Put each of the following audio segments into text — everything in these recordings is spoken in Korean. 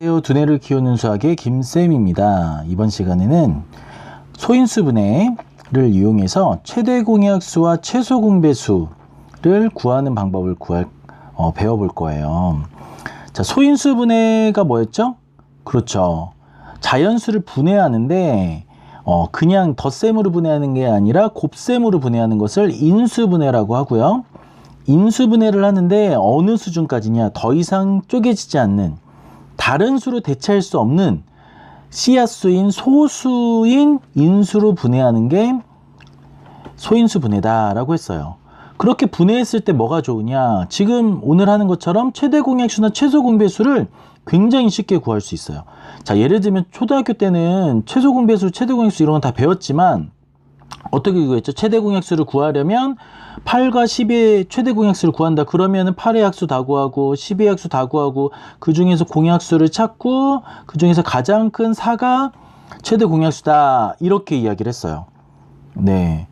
두뇌를 키우는 수학의 김쌤입니다. 이번 시간에는 소인수 분해를 이용해서 최대 공약수와 최소 공배수를 구하는 방법을 배워볼 거예요. 자, 소인수 분해가 뭐였죠? 그렇죠. 자연수를 분해하는데 그냥 덧셈으로 분해하는 게 아니라 곱셈으로 분해하는 것을 인수분해라고 하고요. 인수분해를 하는데 어느 수준까지냐? 더 이상 쪼개지지 않는 다른 수로 대체할 수 없는 씨앗수인 소수인 인수로 분해하는 게 소인수 분해다라고 했어요. 그렇게 분해했을 때 뭐가 좋으냐? 지금 오늘 하는 것처럼 최대 공약수나 최소 공배수를 굉장히 쉽게 구할 수 있어요. 자, 예를 들면 초등학교 때는 최소 공배수, 최대 공약수 이런 건 다 배웠지만 어떻게 구했죠? 최대 공약수를 구하려면 8과 10의 최대 공약수를 구한다. 그러면은 8의 약수 다 구하고 10의 약수 다 구하고 그 중에서 공약수를 찾고 그 중에서 가장 큰 4가 최대 공약수다. 이렇게 이야기를 했어요. 네.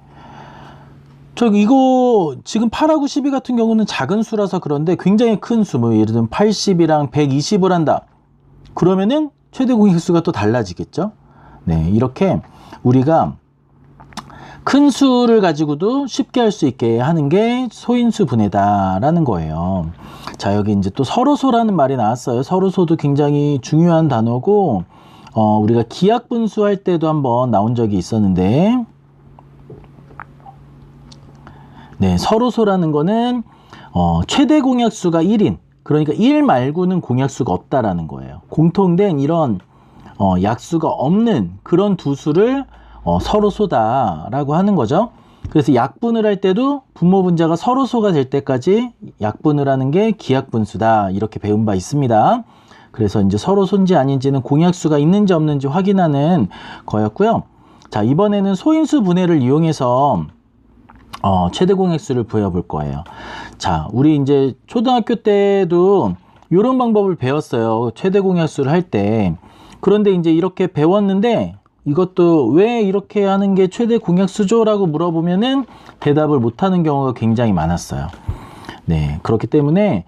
이거 지금 8하고 12 같은 경우는 작은 수라서 그런데 굉장히 큰 수, 뭐 예를 들면 80이랑 120을 한다. 그러면은 최대 공약수가 또 달라지겠죠? 네. 이렇게 우리가 큰 수를 가지고도 쉽게 할 수 있게 하는 게 소인수 분해다라는 거예요. 자, 여기 이제 또 서로소라는 말이 나왔어요. 서로소도 굉장히 중요한 단어고, 우리가 기하분수 할 때도 한번 나온 적이 있었는데, 네, 서로소라는 거는, 최대 공약수가 1인, 그러니까 1 말고는 공약수가 없다라는 거예요. 공통된 이런, 약수가 없는 그런 두 수를 서로소다라고 하는 거죠. 그래서 약분을 할 때도 분모분자가 서로소가 될 때까지 약분을 하는 게 기하분수다. 이렇게 배운 바 있습니다. 그래서 이제 서로소인지 아닌지는 공약수가 있는지 없는지 확인하는 거였고요. 자, 이번에는 소인수 분해를 이용해서 최대 공약수를 구해볼 거예요. 자, 우리 이제 초등학교 때도 이런 방법을 배웠어요. 최대 공약수를 할 때. 그런데 이제 이렇게 배웠는데 이것도 왜 이렇게 하는 게 최대 공약수죠? 라고 물어보면은 대답을 못하는 경우가 굉장히 많았어요. 네, 그렇기 때문에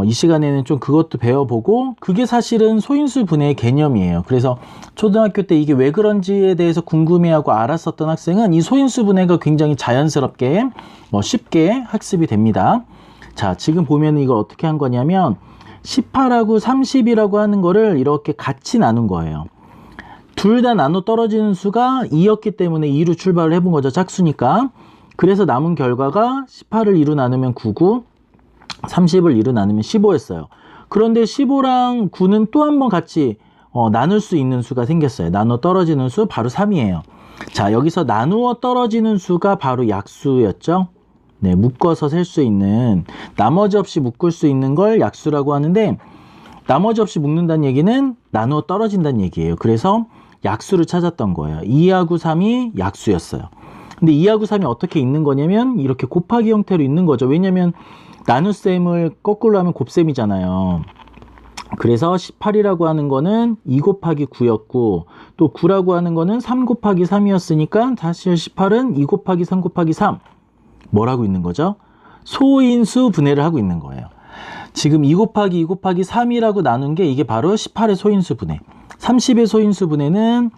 이 시간에는 좀 그것도 배워보고 그게 사실은 소인수 분해의 개념이에요. 그래서 초등학교 때 이게 왜 그런지에 대해서 궁금해하고 알았었던 학생은 이 소인수 분해가 굉장히 자연스럽게 쉽게 학습이 됩니다. 자, 지금 보면 이걸 어떻게 한 거냐면 18하고 30이라고 하는 거를 이렇게 같이 나눈 거예요. 둘 다 나눠 떨어지는 수가 2였기 때문에 2로 출발을 해본 거죠. 짝수니까. 그래서 남은 결과가 18을 2로 나누면 9고 30을 2로 나누면 15였어요. 그런데 15랑 9는 또 한 번 같이 나눌 수 있는 수가 생겼어요. 나눠 떨어지는 수 바로 3이에요. 자, 여기서 나누어 떨어지는 수가 바로 약수였죠. 네, 묶어서 셀 수 있는, 나머지 없이 묶을 수 있는 걸 약수라고 하는데 나머지 없이 묶는다는 얘기는 나누어 떨어진다는 얘기예요. 그래서 약수를 찾았던 거예요. 2하고 3이 약수였어요. 근데 2하고 3이 어떻게 있는 거냐면 이렇게 곱하기 형태로 있는 거죠. 왜냐면 나눗셈을 거꾸로 하면 곱셈이잖아요. 그래서 18이라고 하는 거는 2 곱하기 9였고 또 9라고 하는 거는 3 곱하기 3이었으니까 사실 18은 2 곱하기 3 곱하기 3 뭐라고 있는 거죠? 소인수 분해를 하고 있는 거예요. 지금 2 곱하기 2 곱하기 3이라고 나눈 게 이게 바로 18의 소인수 분해. 30의 소인수 분해는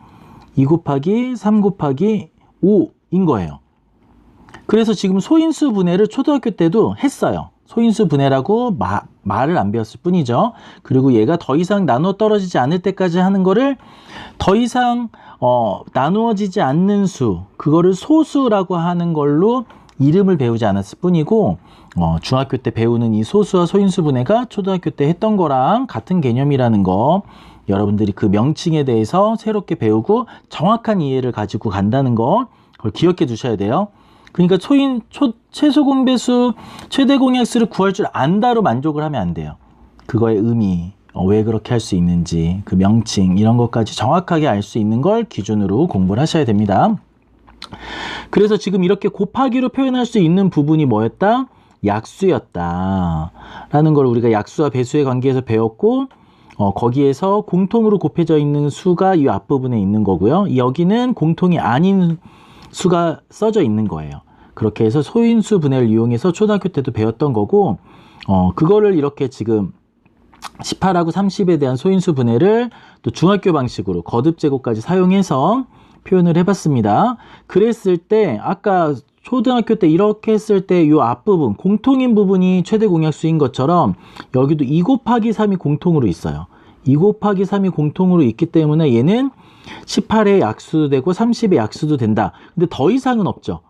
2 곱하기 3 곱하기 5인 거예요. 그래서 지금 소인수 분해를 초등학교 때도 했어요. 소인수 분해라고 말을 안 배웠을 뿐이죠. 그리고 얘가 더 이상 나눠 떨어지지 않을 때까지 하는 거를 더 이상 나누어지지 않는 수, 그거를 소수라고 하는 걸로 이름을 배우지 않았을 뿐이고 중학교 때 배우는 이 소수와 소인수 분해가 초등학교 때 했던 거랑 같은 개념이라는 거, 여러분들이 그 명칭에 대해서 새롭게 배우고 정확한 이해를 가지고 간다는 거, 그걸 기억해 두셔야 돼요. 그러니까 최소 공배수, 최대 공약수를 구할 줄 안다로 만족을 하면 안 돼요. 그거의 의미, 왜 그렇게 할 수 있는지, 그 명칭, 이런 것까지 정확하게 알 수 있는 걸 기준으로 공부를 하셔야 됩니다. 그래서 지금 이렇게 곱하기로 표현할 수 있는 부분이 뭐였다? 약수였다 라는 걸 우리가 약수와 배수의 관계에서 배웠고 거기에서 공통으로 곱해져 있는 수가 이 앞부분에 있는 거고요. 여기는 공통이 아닌 수가 써져 있는 거예요. 그렇게 해서 소인수 분해를 이용해서 초등학교 때도 배웠던 거고 그거를 이렇게 지금 18하고 30에 대한 소인수 분해를 또 중학교 방식으로 거듭 제곱까지 사용해서 표현을 해봤습니다. 그랬을 때 아까 초등학교 때 이렇게 했을 때 이 앞부분 공통인 부분이 최대 공약수인 것처럼 여기도 2 곱하기 3이 공통으로 있어요. 2 곱하기 3이 공통으로 있기 때문에 얘는 18의 약수도 되고 30의 약수도 된다. 근데 더 이상은 없죠.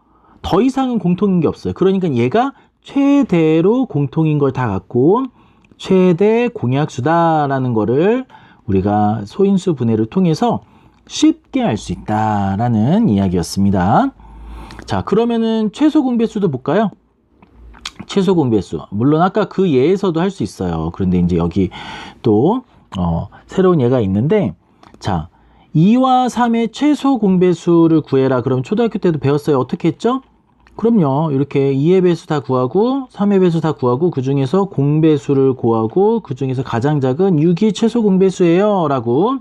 더 이상은 공통인 게 없어요. 그러니까 얘가 최대로 공통인 걸 다 갖고 온 최대 공약수다라는 거를 우리가 소인수 분해를 통해서 쉽게 알 수 있다라는 이야기였습니다. 자, 그러면은 최소 공배수도 볼까요? 최소 공배수. 물론 아까 그 예에서도 할 수 있어요. 그런데 이제 여기 또 새로운 예가 있는데, 자, 2와 3의 최소 공배수를 구해라. 그럼 초등학교 때도 배웠어요. 어떻게 했죠? 그럼요. 이렇게 2의 배수 다 구하고 3의 배수 다 구하고 그 중에서 공배수를 구하고 그 중에서 가장 작은 6이 최소 공배수예요 라고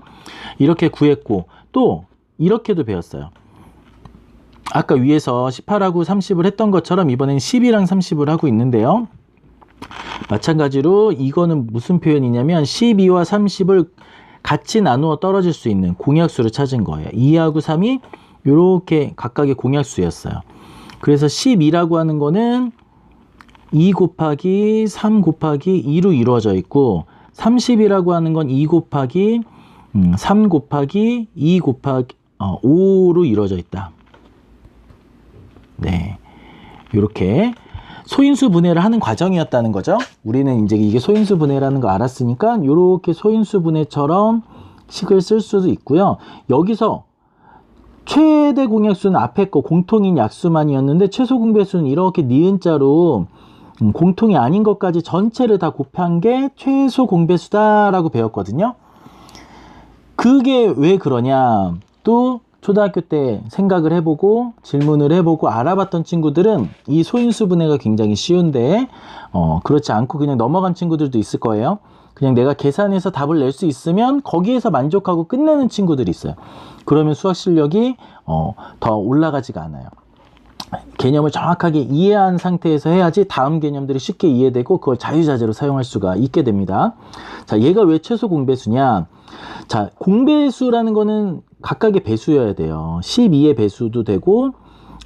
이렇게 구했고, 또 이렇게도 배웠어요. 아까 위에서 18하고 30을 했던 것처럼 이번엔 10이랑 30을 하고 있는데요. 마찬가지로 이거는 무슨 표현이냐면 12와 30을 같이 나누어 떨어질 수 있는 공약수를 찾은 거예요. 2하고 3이 이렇게 각각의 공약수였어요. 그래서 12라고 하는 거는 2 곱하기 3 곱하기 2로 이루어져 있고, 30이라고 하는 건 2 곱하기 3 곱하기 2 곱하기 5로 이루어져 있다. 네, 이렇게 소인수 분해를 하는 과정이었다는 거죠. 우리는 이제 이게 소인수 분해라는 거 알았으니까 이렇게 소인수 분해처럼 식을 쓸 수도 있고요. 여기서 최대 공약수는 앞에 거 공통인 약수만이었는데 최소 공배수는 이렇게 니은자로 공통이 아닌 것까지 전체를 다 곱한 게 최소 공배수다라고 배웠거든요. 그게 왜 그러냐? 또 초등학교 때 생각을 해보고 질문을 해보고 알아봤던 친구들은 이 소인수 분해가 굉장히 쉬운데 그렇지 않고 그냥 넘어간 친구들도 있을 거예요. 그냥 내가 계산해서 답을 낼 수 있으면 거기에서 만족하고 끝내는 친구들이 있어요. 그러면 수학 실력이 더 올라가지가 않아요. 개념을 정확하게 이해한 상태에서 해야지 다음 개념들이 쉽게 이해되고 그걸 자유자재로 사용할 수가 있게 됩니다. 자, 얘가 왜 최소 공배수냐? 자, 공배수라는 거는 각각의 배수여야 돼요. 12의 배수도 되고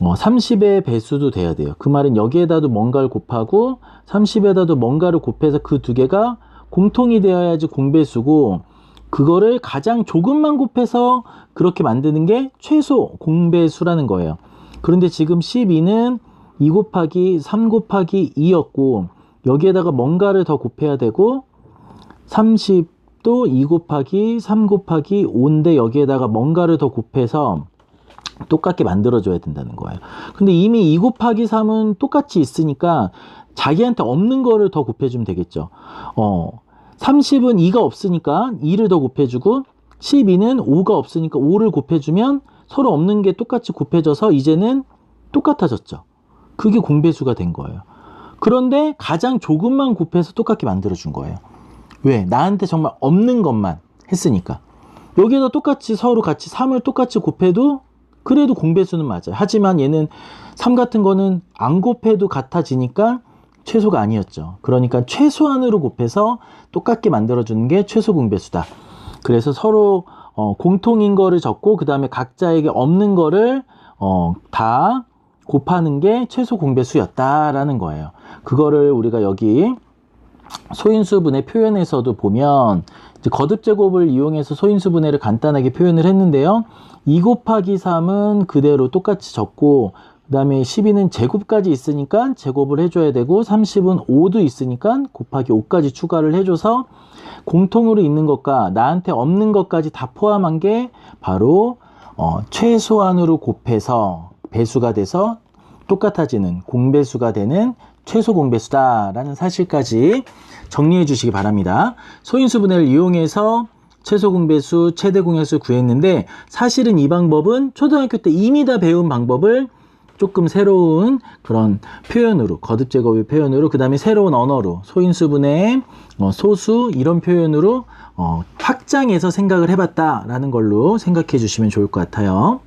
30의 배수도 돼야 돼요. 그 말은 여기에다도 뭔가를 곱하고 30에다도 뭔가를 곱해서 그 두 개가 공통이 되어야지 공배수고, 그거를 가장 조금만 곱해서 그렇게 만드는 게 최소 공배수라는 거예요. 그런데 지금 12는 2 곱하기 3 곱하기 2였고 여기에다가 뭔가를 더 곱해야 되고, 30도 2 곱하기 3 곱하기 5인데 여기에다가 뭔가를 더 곱해서 똑같게 만들어줘야 된다는 거예요. 근데 이미 2 곱하기 3은 똑같이 있으니까 자기한테 없는 거를 더 곱해주면 되겠죠. 30은 2가 없으니까 2를 더 곱해주고, 12는 5가 없으니까 5를 곱해주면 서로 없는 게 똑같이 곱해져서 이제는 똑같아졌죠. 그게 공배수가 된 거예요. 그런데 가장 조금만 곱해서 똑같게 만들어준 거예요. 왜? 나한테 정말 없는 것만 했으니까. 여기에다 똑같이 서로 같이 3을 똑같이 곱해도 그래도 공배수는 맞아요. 하지만 얘는 3 같은 거는 안 곱해도 같아지니까 최소가 아니었죠. 그러니까 최소한으로 곱해서 똑같게 만들어주는 게 최소 공배수다. 그래서 서로 공통인 거를 적고 그 다음에 각자에게 없는 거를 다 곱하는 게 최소 공배수였다라는 거예요. 그거를 우리가 여기 소인수 분해 표현에서도 보면 이제 거듭 제곱을 이용해서 소인수 분해를 간단하게 표현을 했는데요. 2 곱하기 3은 그대로 똑같이 적고, 그 다음에 12는 제곱까지 있으니까 제곱을 해줘야 되고, 30은 5도 있으니까 곱하기 5까지 추가를 해줘서 공통으로 있는 것과 나한테 없는 것까지 다 포함한 게 바로 최소한으로 곱해서 배수가 돼서 똑같아지는 공배수가 되는 최소 공배수다라는 사실까지 정리해 주시기 바랍니다. 소인수 분해를 이용해서 최소 공배수, 최대 공약수 구했는데, 사실은 이 방법은 초등학교 때 이미 다 배운 방법을 조금 새로운 그런 표현으로, 거듭 제곱의 표현으로, 그 다음에 새로운 언어로 소인수 분해, 소수 이런 표현으로 확장해서 생각을 해봤다라는 걸로 생각해 주시면 좋을 것 같아요.